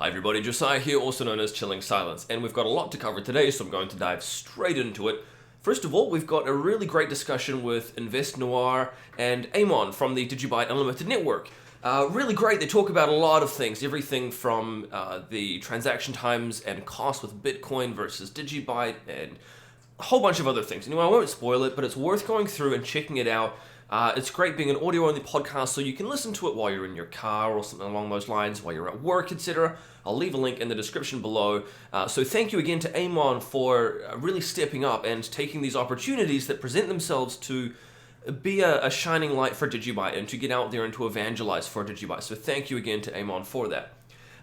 Hi everybody, Josiah here, also known as Chilling Silence, and we've got a lot to cover today, so I'm going to dive straight into it. First of all, we've got a really great discussion with Invest Noir and Amon from the DigiByte Unlimited Network. Really great, they talk about a lot of things, everything from the transaction times and cost with Bitcoin versus DigiByte, and a whole bunch of other things. Anyway, I won't spoil it, but it's worth going through and checking it out. It's great being an audio-only podcast, so you can listen to it while you're in your car or something along those lines, while you're at work, etc. I'll leave a link in the description below. So thank you again to Amon for really stepping up and taking these opportunities that present themselves to be a shining light for DigiByte and to get out there and to evangelize for DigiByte. So thank you again to Amon for that.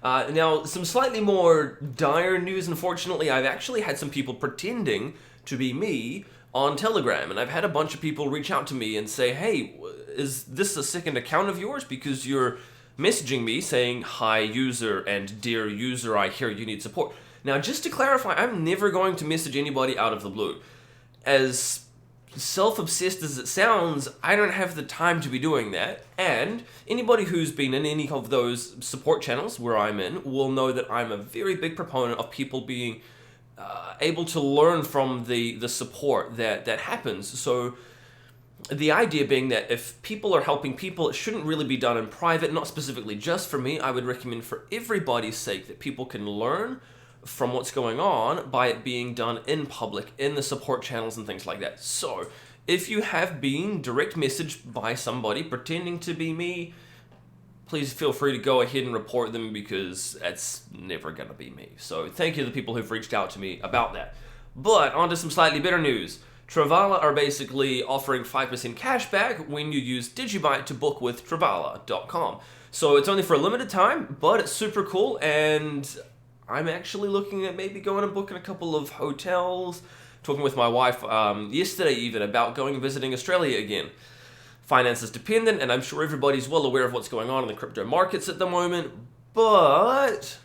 Now, some slightly more dire news, unfortunately. I've actually had some people pretending to be me on Telegram, and I've had a bunch of people reach out to me and say, hey, is this a second account of yours? Because you're messaging me saying, hi user and dear user, I hear you need support. Now, just to clarify, I'm never going to message anybody out of the blue. As self-obsessed as it sounds, I don't have the time to be doing that, and anybody who's been in any of those support channels where I'm in will know that I'm a very big proponent of people being able to learn from the support that happens. So the idea being that if people are helping people, it shouldn't really be done in private, not specifically just for me. I would recommend for everybody's sake that people can learn from what's going on by it being done in public, in the support channels and things like that. So if you have been direct messaged by somebody pretending to be me, please feel free to go ahead and report them, because that's never going to be me. So thank you to the people who've reached out to me about that. But on to some slightly better news. Travala are basically offering 5% cash back when you use DigiByte to book with Travala.com. So it's only for a limited time, but it's super cool, and I'm actually looking at maybe going and booking a couple of hotels, talking with my wife yesterday even about going and visiting Australia again. Finance is dependent, and I'm sure everybody's well aware of what's going on in the crypto markets at the moment, but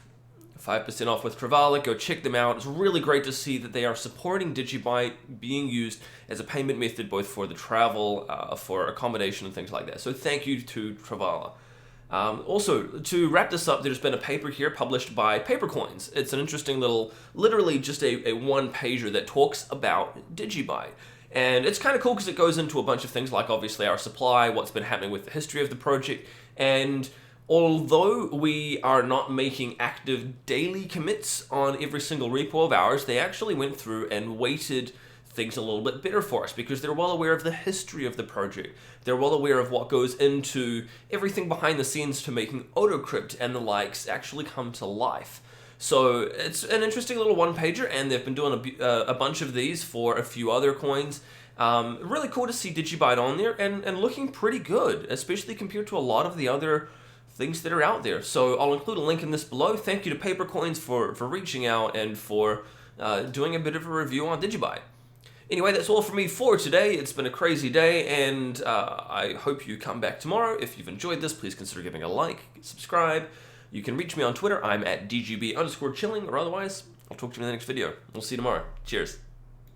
5% off with Travala, go check them out. It's really great to see that they are supporting DigiByte being used as a payment method both for the travel, for accommodation and things like that. So thank you to Travala. Also, to wrap this up, there's been a paper here published by Papercoins. It's an interesting little, literally just a one-pager that talks about DigiByte. And it's kind of cool because it goes into a bunch of things like obviously our supply, what's been happening with the history of the project, and although we are not making active daily commits on every single repo of ours, they actually went through and weighted things a little bit better for us because they're well aware of the history of the project. They're well aware of what goes into everything behind the scenes to making AutoCrypt and the likes actually come to life. So it's an interesting little one-pager, and they've been doing a bunch of these for a few other coins. Really cool to see DigiByte on there and looking pretty good, especially compared to a lot of the other things that are out there. So I'll include a link in this below. Thank you to Papercoins for reaching out and for doing a bit of a review on DigiByte. Anyway, that's all from me for today. It's been a crazy day, and I hope you come back tomorrow. If you've enjoyed this, please consider giving a like, subscribe. You can reach me on Twitter. I'm at DGB_chilling, or otherwise, I'll talk to you in the next video. We'll see you tomorrow. Cheers.